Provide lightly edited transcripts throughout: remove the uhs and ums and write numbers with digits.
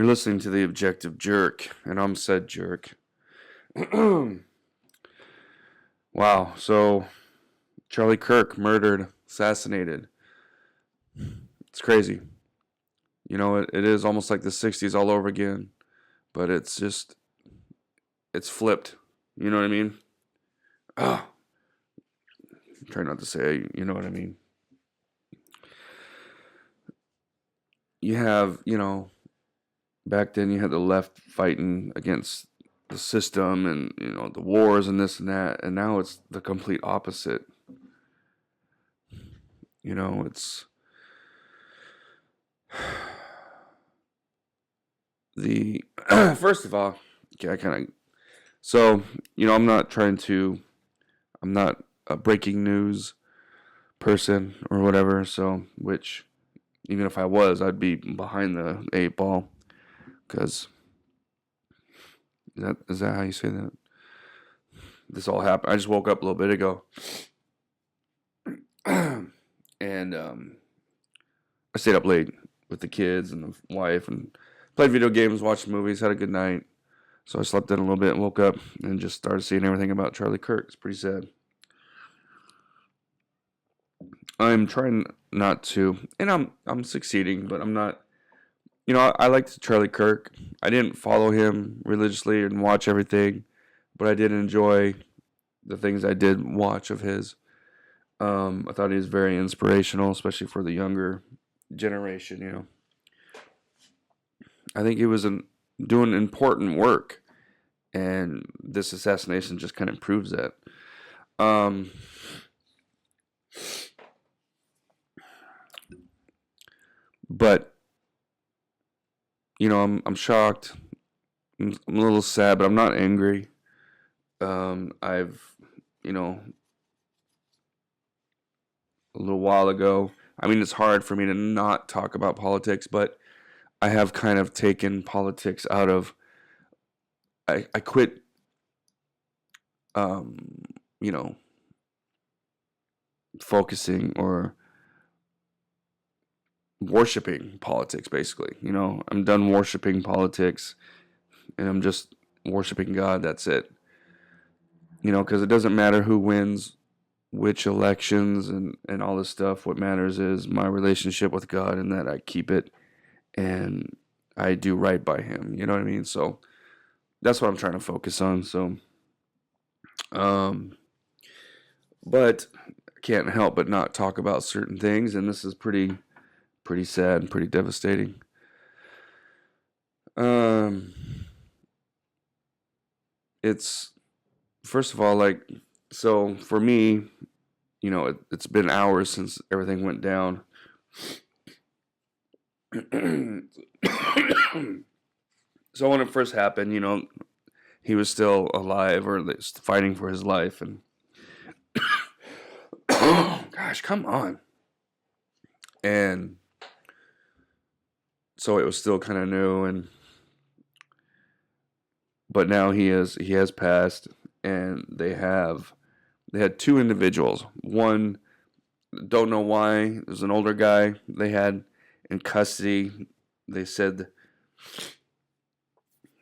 You're listening to The Objective Jerk, and I'm said jerk. Wow, so Charlie Kirk murdered, assassinated. It's crazy. It is almost like the 60s all over again, but it's flipped. You know what I mean? Ah, try not to say, you know what I mean. You have, back then you had the left fighting against the system and, the wars and this and that, and now it's the complete opposite. It's the first of all, okay, I'm not a breaking news person or whatever, so which even if I was, I'd be behind the eight ball, because is that how you say that? This all happened. I just woke up a little bit ago, and I stayed up late with the kids and the wife and played video games, watched movies, had a good night. So I slept in a little bit and woke up and just started seeing everything about Charlie Kirk. It's pretty sad. I'm trying not to, and I'm succeeding, but I'm not. I liked Charlie Kirk. I didn't follow him religiously and watch everything, but I did enjoy the things I did watch of his. I thought he was very inspirational, especially for the younger generation. I think he was doing important work, and this assassination just kind of proves that. But I'm shocked. I'm a little sad, but I'm not angry. I've a little while ago. I mean, it's hard for me to not talk about politics, but I have kind of taken politics out of. I quit. You know, Focusing or worshiping politics. Basically, I'm done worshiping politics, and I'm just worshiping God. That's it. Because it doesn't matter who wins which elections and all this stuff. What matters is my relationship with God, and that I keep it and I do right by him. You know what I mean? So that's what I'm trying to focus on. So, but I can't help but not talk about certain things, and this is pretty sad and pretty devastating. It's first of all, so for me, it's been hours since everything went down. So when it first happened, he was still alive or fighting for his life, and gosh, come on. And so it was still kind of new, but now he has passed, and they had two individuals. One, don't know why, there's an older guy they had in custody. They said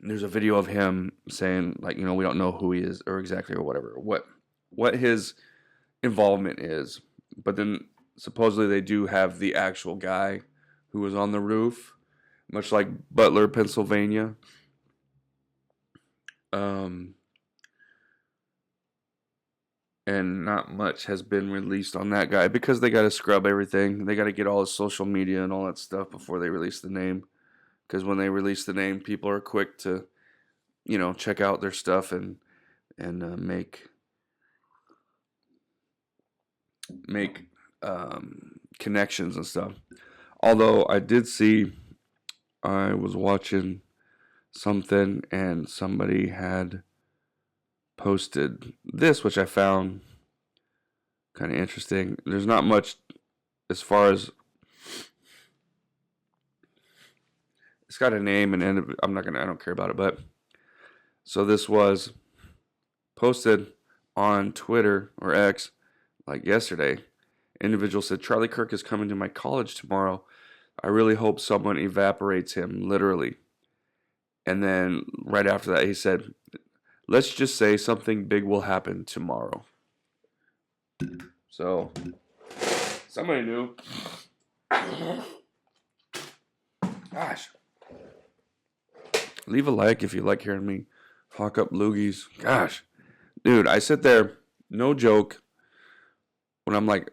there's a video of him saying, we don't know who he is or exactly or whatever, what his involvement is. But then supposedly they do have the actual guy who was on the roof, much like Butler, Pennsylvania. And not much has been released on that guy because they got to scrub everything. They got to get all his social media and all that stuff before they release the name. Because when they release the name, people are quick to, check out their stuff and make connections and stuff. Although I was watching something and somebody had posted this, which I found kind of interesting. There's not much as far as it's got a name and I don't care about it, but so this was posted on Twitter or X like yesterday. Individual said, Charlie Kirk is coming to my college tomorrow. I really hope someone evaporates him, literally. And then right after that, he said, let's just say something big will happen tomorrow. So, somebody knew. Gosh. Leave a like if you like hearing me hawk up loogies. Gosh. Dude, I sit there, no joke, when I'm like,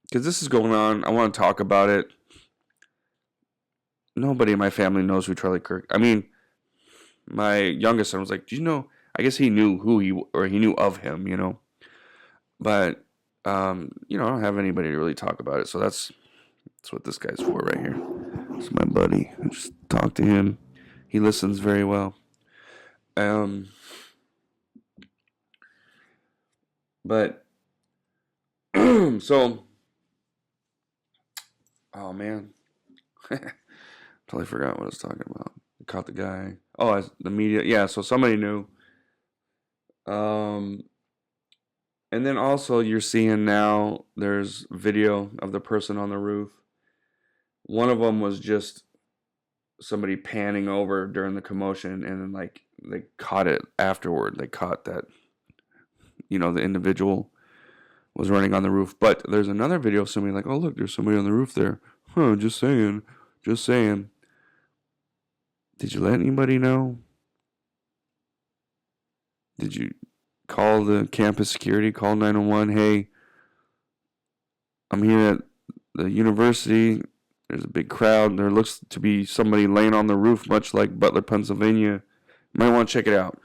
because this is going on, I want to talk about it. Nobody in my family knows who Charlie Kirk. I mean, my youngest son was like, "Do you know?" I guess he knew he knew of him, But I don't have anybody to really talk about it. So that's what this guy's for right here. It's my buddy. I just talk to him. He listens very well. But so, oh man, totally forgot what I was talking about. I caught the guy. Oh, the media. Yeah. So somebody knew. And then also you're seeing now there's video of the person on the roof. One of them was just somebody panning over during the commotion, and then like they caught it afterward. They caught that, the individual was running on the roof. But there's another video of somebody like, oh look, there's somebody on the roof there. Huh, just saying. Did you let anybody know? Did you call the campus security, call 911, hey, I'm here at the university, there's a big crowd, there looks to be somebody laying on the roof, much like Butler, Pennsylvania, you might want to check it out.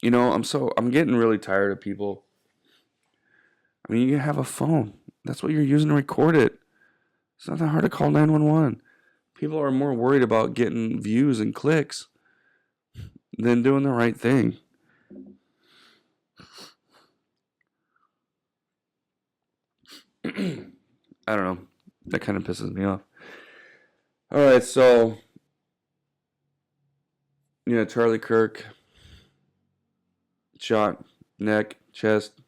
I'm getting really tired of people. I mean, you have a phone, that's what you're using to record it. It's not that hard to call 911. People are more worried about getting views and clicks than doing the right thing. I don't know. That kind of pisses me off. All right, so Charlie Kirk shot neck, chest,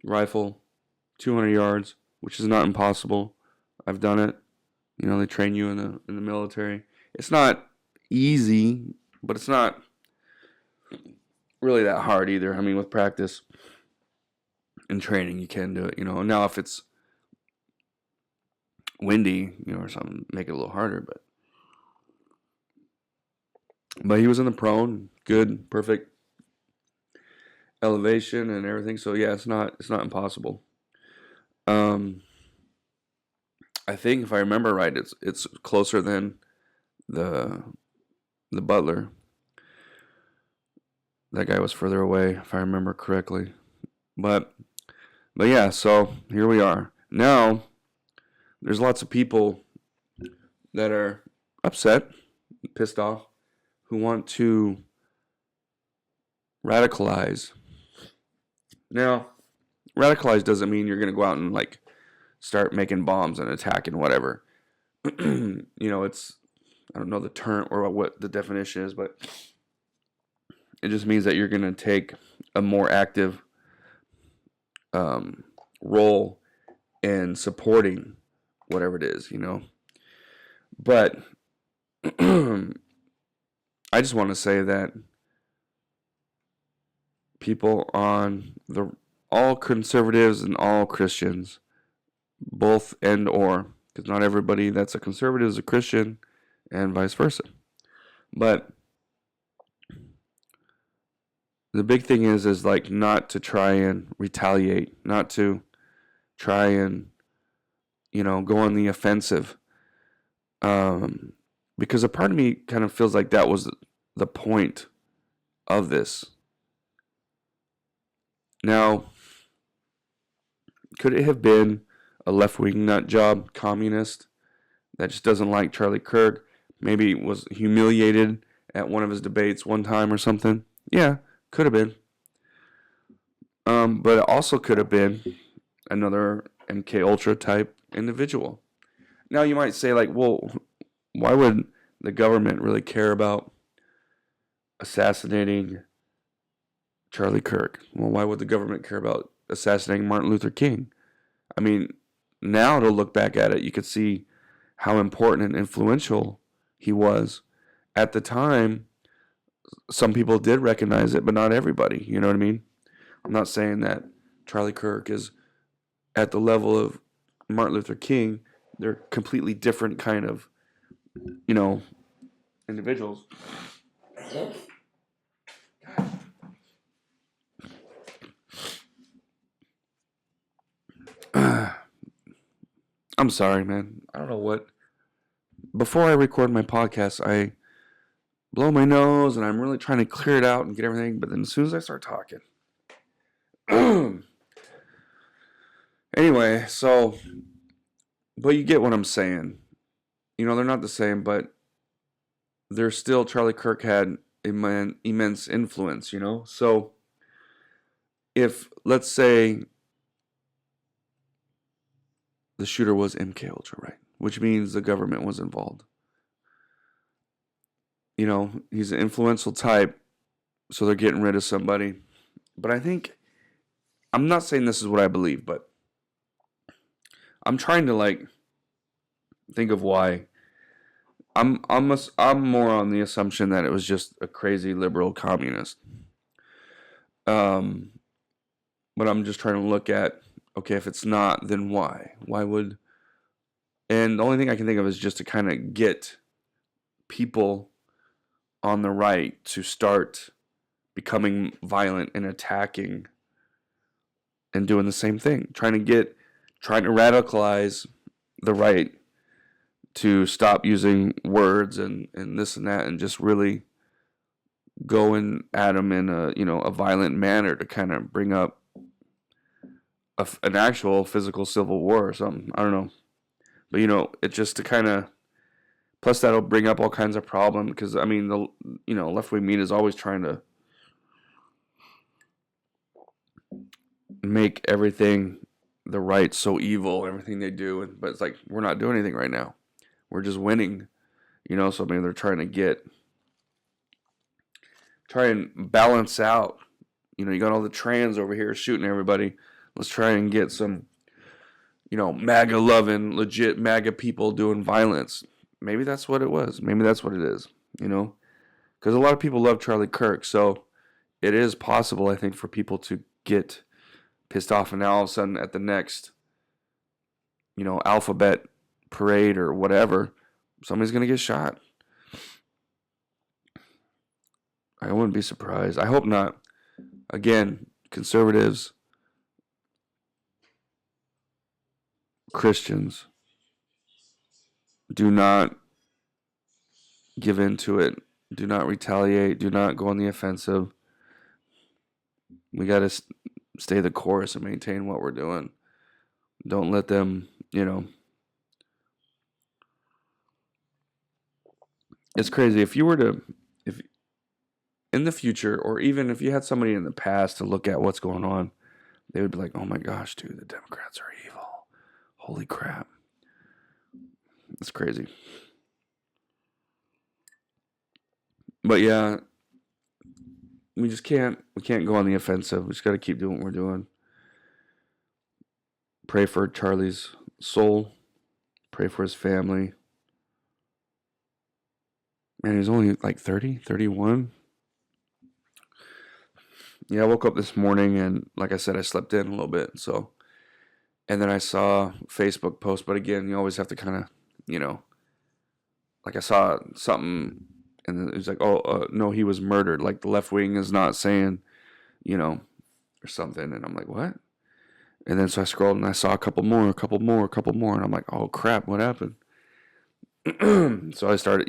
rifle, 200 yards, which is not impossible. I've done it. They train you in the military. It's not easy, but it's not really that hard either. I mean, with practice and training, you can do it. Now if it's windy, or something, make it a little harder. But he was in the prone, good, perfect elevation and everything. So yeah, it's not impossible. I think if I remember right, it's closer than the Butler. That guy was further away, if I remember correctly. But yeah, so here we are. Now, there's lots of people that are upset, pissed off, who want to radicalize. Now, radicalize doesn't mean you're going to go out and like start making bombs and attacking whatever. It's, I don't know the term or what the definition is, but it just means that you're going to take a more active role in supporting whatever it is, But I just want to say that people on all conservatives and all Christians, both and or, because not everybody that's a conservative is a Christian, and vice versa. But the big thing is like not to try and retaliate, not to try and go on the offensive, because a part of me kind of feels like that was the point of this. Now, could it have been a left-wing nut job communist that just doesn't like Charlie Kirk? Maybe was humiliated at one of his debates one time or something? Yeah, could have been. But it also could have been another MK Ultra type individual. Now you might say like, well, why would the government really care about assassinating Charlie Kirk? Well, why would the government care about assassinating Martin Luther King? I mean, now to look back at it, you could see how important and influential he was at the time, some people did recognize it, but not everybody. You know what I mean? I'm not saying that Charlie Kirk is at the level of Martin Luther King. They're completely different kind of, you know, individuals. I'm sorry, man. I don't know what. Before I record my podcast, I blow my nose and I'm really trying to clear it out and get everything. But then as soon as I start talking. Anyway, so, but you get what I'm saying. You know, they're not the same, but they're still, Charlie Kirk had immense influence, you know? So if, let's say, the shooter was MK Ultra, right? Which means the government was involved. You know, he's an influential type, so they're getting rid of somebody. But I think, I'm not saying this is what I believe, but I'm trying to like think of why. I'm more on the assumption that it was just a crazy liberal communist. Um, but I'm just trying to look at, okay, if it's not, then why? Why would? And the only thing I can think of is just to kind of get people on the right to start becoming violent and attacking and doing the same thing, trying to radicalize the right to stop using words and this and that and just really going at them in a violent manner to kind of bring up an actual physical civil war or something. I don't know. But, it's just to kind of, plus that'll bring up all kinds of problems because, I mean, left-wing media is always trying to make everything the right so evil, everything they do. But it's like, we're not doing anything right now. We're just winning, so maybe they're trying to try and balance out. You got all the trans over here shooting everybody. Let's try and get some, MAGA loving, legit MAGA people doing violence. Maybe that's what it was. Maybe that's what it is, because a lot of people love Charlie Kirk. So it is possible, I think, for people to get pissed off, and now all of a sudden at the next, alphabet parade or whatever, somebody's going to get shot. I wouldn't be surprised. I hope not. Again, conservatives, Christians, do not give in to it. Do not retaliate. Do not go on the offensive. We got to stay the course and maintain what we're doing. Don't let them, It's crazy. If in the future, or even if you had somebody in the past to look at what's going on, they would be like, oh my gosh, dude, the Democrats are evil. Holy crap. It's crazy. But yeah, we can't go on the offensive. We just got to keep doing what we're doing. Pray for Charlie's soul. Pray for his family. Man, he's only like 30, 31. Yeah, I woke up this morning and, like I said, I slept in a little bit. So, and then I saw a Facebook post. But again, you always have to kind of, like I saw something and it was like, no, he was murdered. Like the left wing is not saying, or something. And I'm like, what? And then so I scrolled and I saw a couple more. And I'm like, oh crap, what happened? So I started,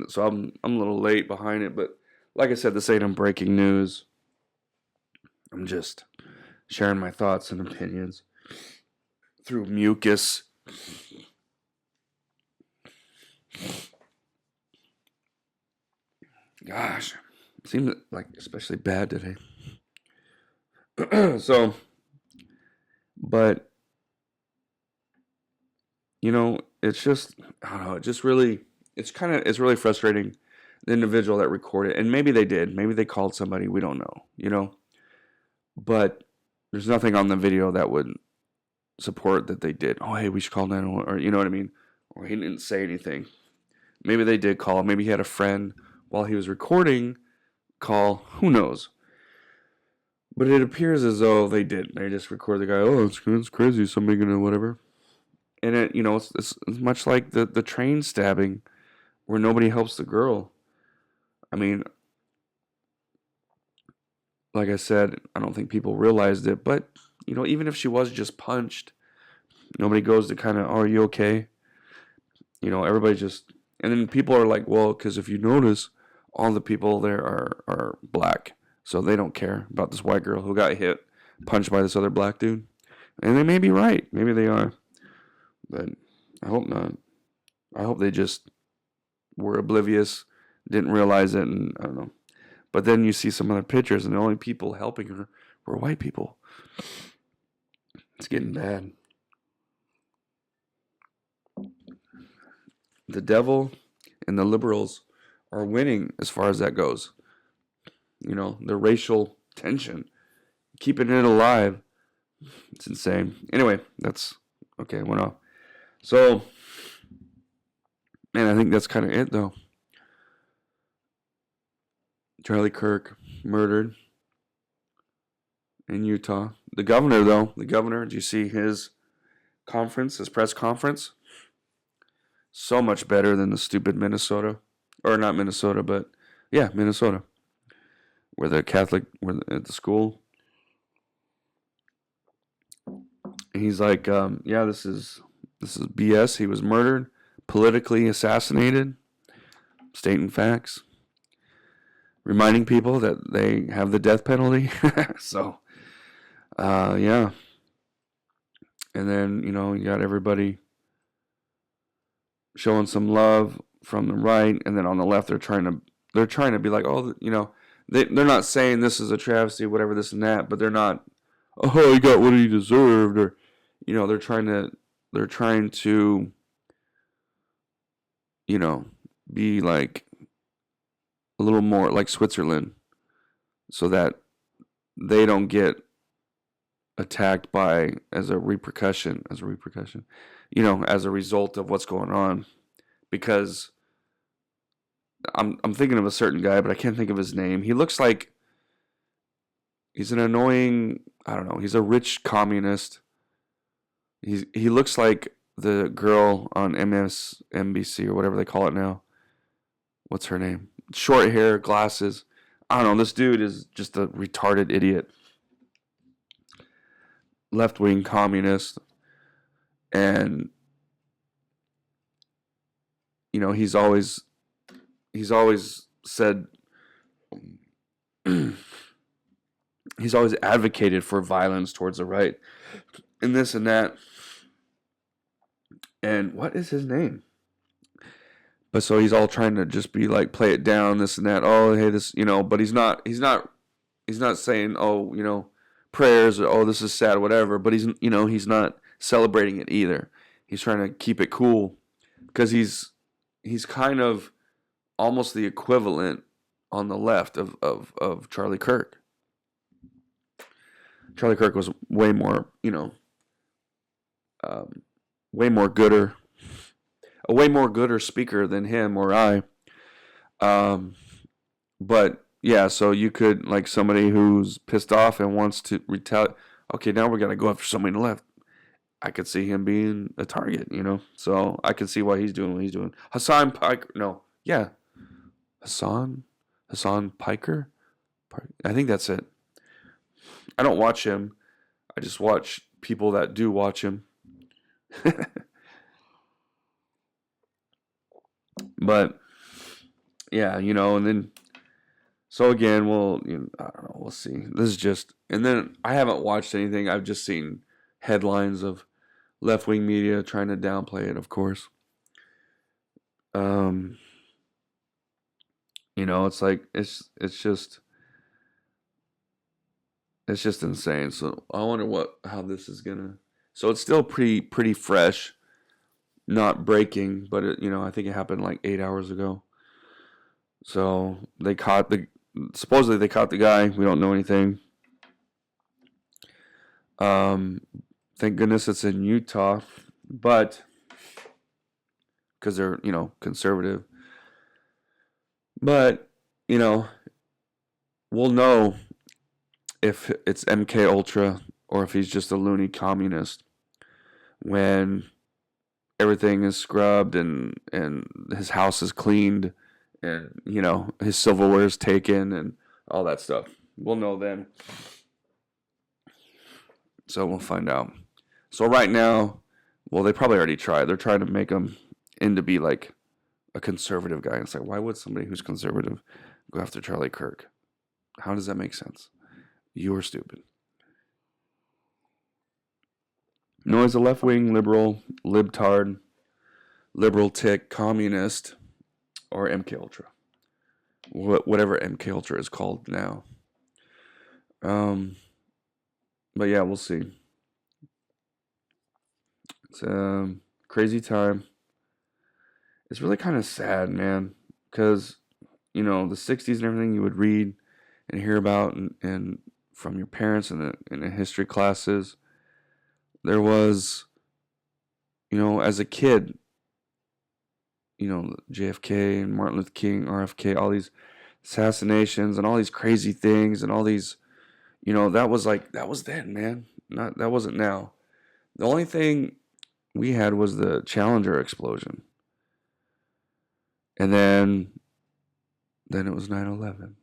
so I'm a little late behind it. But like I said, this ain't breaking news. I'm just sharing my thoughts and opinions through mucus. Gosh, it seems like especially bad today. So, but, it's just, I don't know, it's really frustrating, the individual that recorded, and maybe they did, maybe they called somebody, we don't know, but there's nothing on the video that would support that they did. Oh, hey, we should call 911, or you know what I mean? Or he didn't say anything. Maybe they did call. Maybe he had a friend while he was recording call. Who knows? But it appears as though they did. They just record the guy. Oh, it's crazy. Somebody gonna whatever. And it's much like the train stabbing, where nobody helps the girl. I mean, like I said, I don't think people realized it. But even if she was just punched, nobody goes to kind of, oh, are you okay? Everybody just, and then people are like, well, because if you notice, all the people there are black, so they don't care about this white girl who got punched by this other black dude. And they may be right. Maybe they are. But I hope not. I hope they just were oblivious, didn't realize it, and I don't know. But then you see some other pictures, and the only people helping her were white people. It's getting bad. The devil and the liberals are winning as far as that goes. The racial tension, keeping it alive. It's insane. Anyway, that's okay. Went off. So, man, I think that's kind of it, though. Charlie Kirk murdered in Utah. The governor, did you see his press conference? So much better than the stupid Minnesota. Or not Minnesota, but yeah, Minnesota. Where the Catholic, at the school. And he's like, yeah, this is BS. He was murdered, politically assassinated, stating facts, reminding people that they have the death penalty. So, yeah. And then, you got everybody showing some love from the right, and then on the left they're trying to be like, oh, they're not saying this is a travesty, whatever, this and that, but they're not, oh, he got what he deserved, or they're trying to be like a little more like Switzerland, so that they don't get attacked as a repercussion, as a result of what's going on. Because I'm thinking of a certain guy, but I can't think of his name. He looks like he's an annoying, I don't know, he's a rich communist. He looks like the girl on MSNBC or whatever they call it now. What's her name? Short hair, glasses. I don't know. This dude is just a retarded idiot. Left-wing communist. And he's always said he's always advocated for violence towards the right and this and that. And what is his name? But so he's all trying to just be like, play it down, this and that. Oh, hey, this, but he's not saying, oh, prayers, or, oh, this is sad, whatever. But he's not celebrating it either. He's trying to keep it cool, because he's kind of almost the equivalent on the left of Charlie Kirk. Charlie Kirk was way more, way more gooder, a way more gooder speaker than him or I. But yeah, so you could, like, somebody who's pissed off and wants to retaliate. Okay, now we're gonna go after somebody on the left. I could see him being a target, So I can see why he's doing what he's doing. Hassan Piker, no, yeah, Hassan Piker. I think that's it. I don't watch him. I just watch people that do watch him. But yeah, and then so again, I don't know, we'll see. This is just, and then I haven't watched anything. I've just seen headlines of left-wing media trying to downplay it, of course. It's like it's just insane. So I wonder how this is gonna. So it's still pretty fresh, not breaking, but I think it happened like 8 hours ago. So supposedly they caught the guy. We don't know anything. Thank goodness it's in Utah, but because they're conservative. But, you know, we'll know if it's MK Ultra or if he's just a loony communist when everything is scrubbed and his house is cleaned and, you know, his silverware is taken and all that stuff. We'll know then. So we'll find out. So right now, well, they probably already tried. They're trying to make him into be like a conservative guy. And it's like, why would somebody who's conservative go after Charlie Kirk? How does that make sense? You are stupid. No, as a left-wing liberal, libtard, liberal tick, communist, or MK Ultra, whatever MK Ultra is called now. But yeah, we'll see. It's a crazy time. It's really kind of sad, man, because you know the '60s and everything you would read and hear about and from your parents in the history classes. There was, you know, as a kid, you know, JFK and Martin Luther King, RFK, all these assassinations and all these crazy things and all these, you know, that was then, man. Not that wasn't now. The only thing we had was the Challenger explosion. And then it was 9/11.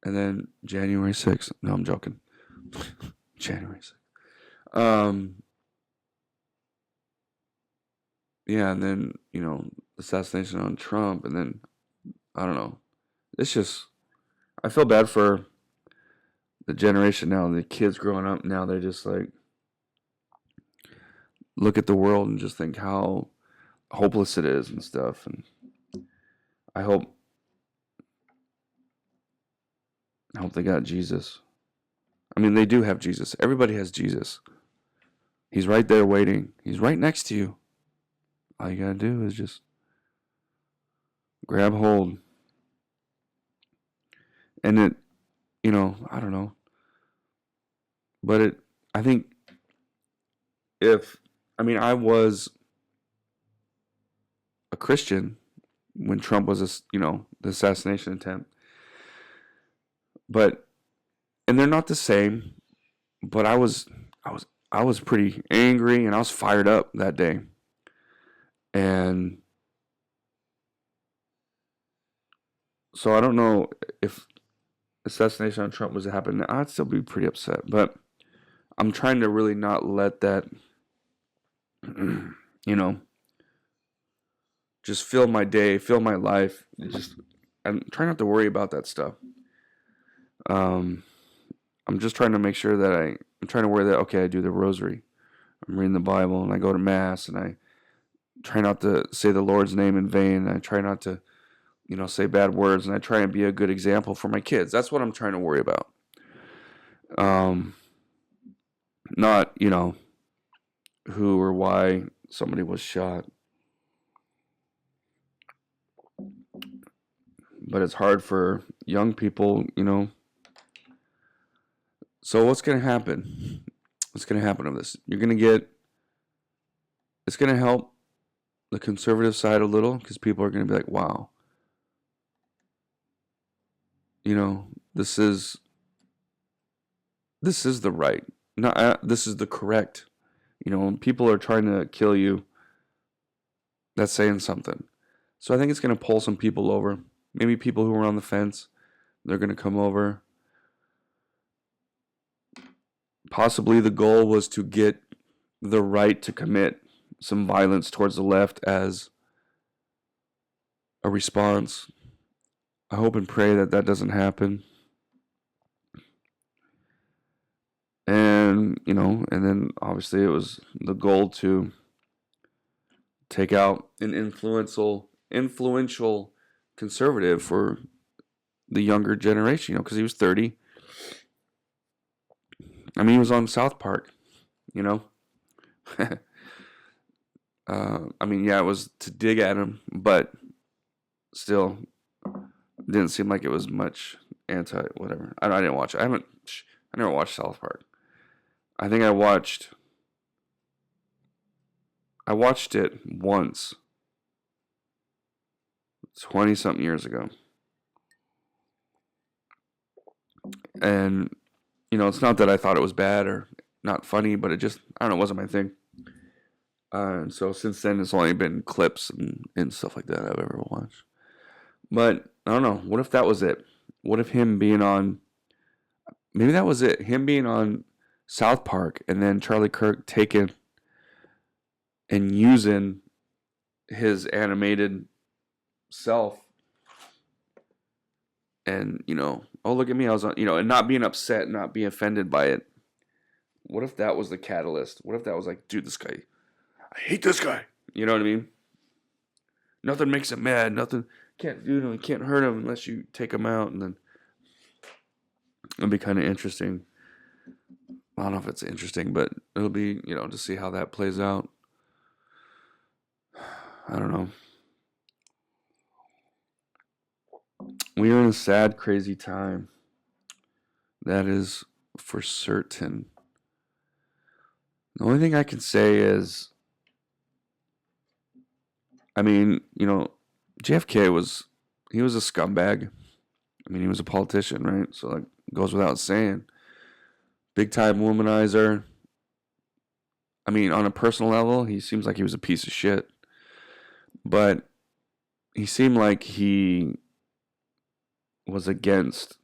And then January 6th. No, I'm joking. January 6th. Yeah, and then, you know, assassination on Trump, and then I don't know. It's just I feel bad for the generation now, the kids growing up now. They just like look at the world and just think how hopeless it is and stuff. And I hope they got Jesus. I mean, they do have Jesus. Everybody has Jesus. He's right there waiting. He's right next to you. All you gotta do is just grab hold. And it, you know, I don't know. But I think I was a Christian when Trump was, you know, the assassination attempt. And they're not the same, but I was pretty angry and I was fired up that day. And so I don't know if assassination on Trump was to happen, I'd still be pretty upset. But I'm trying to really not let that, you know, just fill my day, fill my life. I'm trying not to worry about that stuff. I'm just trying to make sure that I'm trying to worry that, okay, I do the rosary. I'm reading the Bible and I go to Mass and I try not to say the Lord's name in vain. I try not to, you know, say bad words, and I try and be a good example for my kids. That's what I'm trying to worry about. Not, you know, who or why somebody was shot. But it's hard for young people, you know. So what's going to happen? What's going to happen of this? It's going to help the conservative side a little because people are going to be like, wow, you know, this is the right, not this is the correct. You know, when people are trying to kill you, that's saying something. So I think it's going to pull some people over. Maybe people who are on the fence, they're going to come over. Possibly the goal was to get the right to commit some violence towards the left as a response. I hope and pray that that doesn't happen. And, you know, and then obviously it was the goal to take out an influential conservative for the younger generation, you know, because he was 30. I mean, he was on South Park, you know. I mean, yeah, it was to dig at him, but still, didn't seem like it was much anti whatever. I didn't watch it. I never watched South Park. I think I watched it once, 20-something years ago. And, it's not that I thought it was bad or not funny, but it just, I don't know, it wasn't my thing. And so since then, it's only been clips and stuff like that I've ever watched. But I don't know. What if that was it? What if him being on, maybe that was it. Him being on South Park and then Charlie Kirk taking and using his animated self and, oh, look at me. I was on, and not being upset, not being offended by it. What if that was the catalyst? What if that was like, dude, this guy, I hate this guy. You know what I mean? Nothing makes him mad. Nothing, can't do him, can't hurt him unless you take him out. And then it'll be kind of interesting. I don't know if it's interesting, but it'll be, to see how that plays out. I don't know. We are in a sad, crazy time. That is for certain. The only thing I can say is, I mean, JFK was a scumbag. I mean, he was a politician, right? So, like, goes without saying. Big time womanizer. I mean, on a personal level, he seems like he was a piece of shit. But he seemed like he was against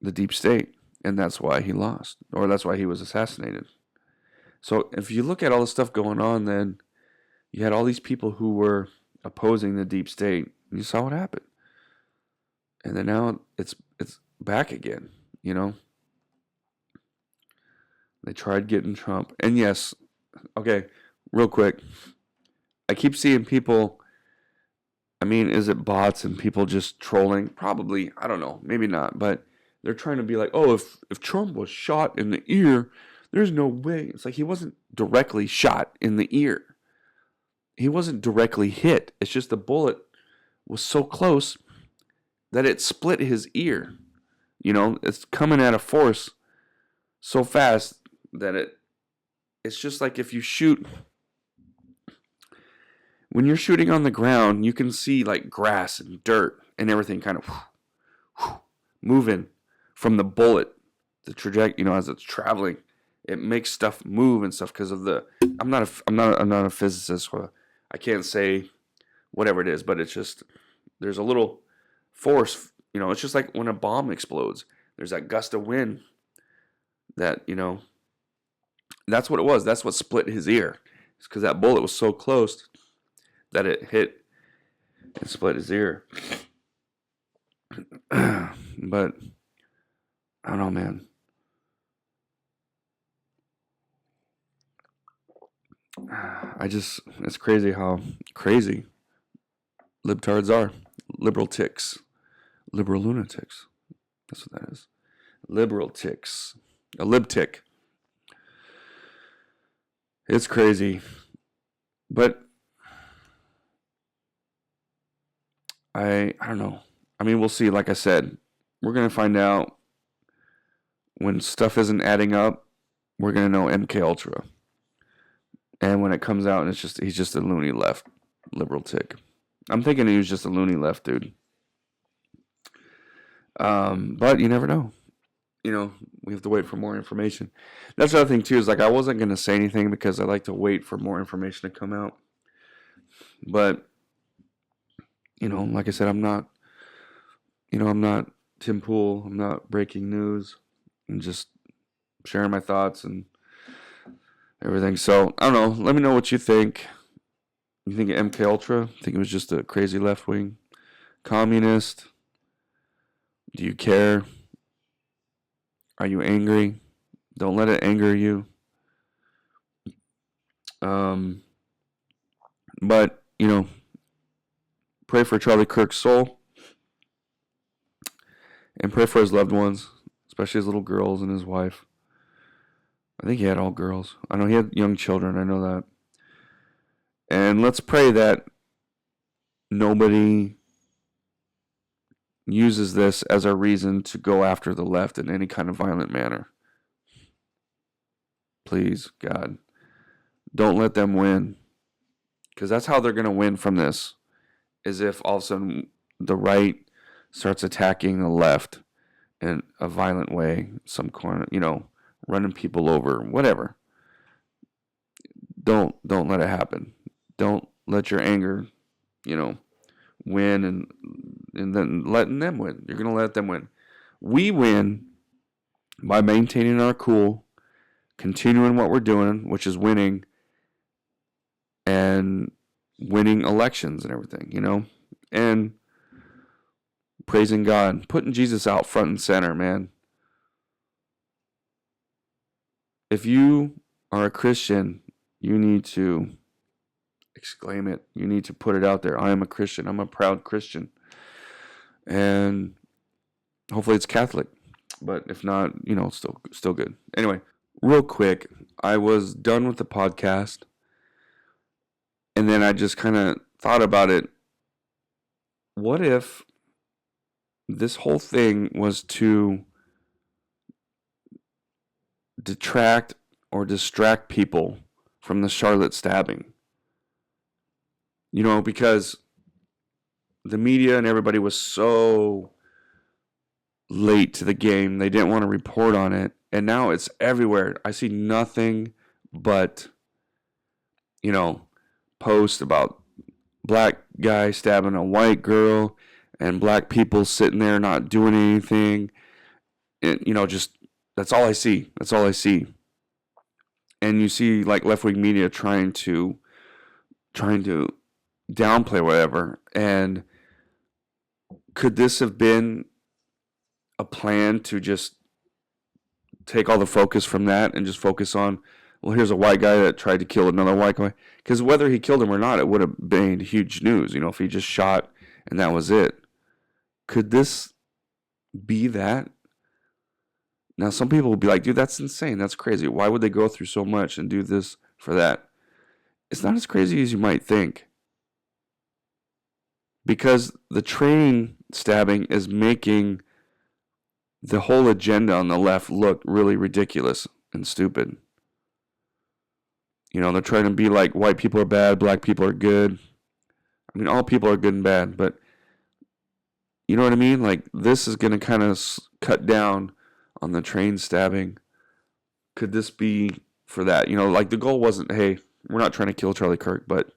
the deep state. And that's why he lost. Or that's why he was assassinated. So, if you look at all the stuff going on, then you had all these people who were opposing the deep state. And you saw what happened. And then now it's back again, They tried getting Trump. And yes, okay, real quick. I keep seeing people, I mean, is it bots and people just trolling? Probably, I don't know, maybe not. But they're trying to be like, oh, if Trump was shot in the ear, there's no way. It's like he wasn't directly shot in the ear. He wasn't directly hit. It's just the bullet was so close that it split his ear. It's coming at a force so fast that it's just like if you shoot, when you're shooting on the ground, you can see like grass and dirt and everything kind of moving from the bullet, the trajectory, as it's traveling. It makes stuff move and stuff because of the. I'm not a physicist. So I can't say whatever it is, but it's just there's a little force. It's just like when a bomb explodes. There's that gust of wind that, that's what it was. That's what split his ear. It's because that bullet was so close that it hit and split his ear. But I don't know, man. It's crazy how crazy libtards are. Liberal ticks. Liberal lunatics. That's what that is. Liberal ticks. A lib tick. It's crazy. But I don't know. I mean, we'll see. Like I said, we're going to find out when stuff isn't adding up. We're going to know MK Ultra. And when it comes out and he's just a loony left liberal tick. I'm thinking he was just a loony left dude. But you never know. We have to wait for more information. That's the other thing too, is like I wasn't going to say anything because I like to wait for more information to come out. But, like I said, I'm not Tim Pool. I'm not breaking news. I'm just sharing my thoughts and everything. So, I don't know. Let me know what you think. You think of MK Ultra? Think it was just a crazy left-wing communist? Do you care? Are you angry? Don't let it anger you. But, pray for Charlie Kirk's soul. And pray for his loved ones, especially his little girls and his wife. I think he had all girls. I know he had young children. I know that. And let's pray that nobody uses this as a reason to go after the left in any kind of violent manner. Please, God, don't let them win. Because that's how they're going to win from this. as if all of a sudden the right starts attacking the left in a violent way, some corner, running people over, whatever. Don't let it happen. Don't let your anger, you know, win and then letting them win. You're gonna let them win. We win by maintaining our cool, continuing what we're doing, which is winning and winning elections and everything, and praising God, putting Jesus out front and center, man. If you are a Christian, you need to exclaim it. You need to put it out there. I am a Christian. I'm a proud Christian. And hopefully it's Catholic. But if not, it's still good. Anyway, real quick, I was done with the podcast. And then I just kind of thought about it. What if this whole thing was to detract or distract people from the Charlotte stabbing? Because the media and everybody was so late to the game. They didn't want to report on it. And now it's everywhere. I see nothing but, posts about black guy stabbing a white girl and black people sitting there not doing anything. And, just that's all I see. That's all I see. And you see like left-wing media trying to downplay whatever. And could this have been a plan to just take all the focus from that and just focus on, well, here's a white guy that tried to kill another white guy? Because whether he killed him or not, it would have been huge news, if he just shot and that was it. Could this be that? Now, some people will be like, dude, that's insane. That's crazy. Why would they go through so much and do this for that? It's not as crazy as you might think. Because the train stabbing is making the whole agenda on the left look really ridiculous and stupid. They're trying to be like white people are bad, black people are good. I mean, all people are good and bad, but you know what I mean? Like, this is going to kind of cut down on the train stabbing. Could this be for that? Like the goal wasn't, hey, we're not trying to kill Charlie Kirk, but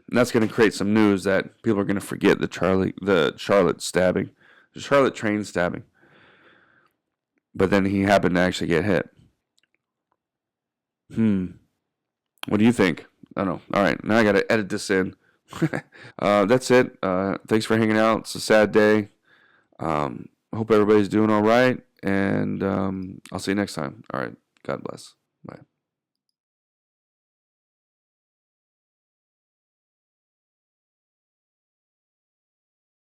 that's going to create some news that people are going to forget the Charlotte stabbing, the Charlotte train stabbing. But then he happened to actually get hit. What do you think? I don't know. All right, now I got to edit this in. That's it. Thanks for hanging out. It's a sad day. Hope everybody's doing all right, and I'll see you next time. All right. God bless. Bye.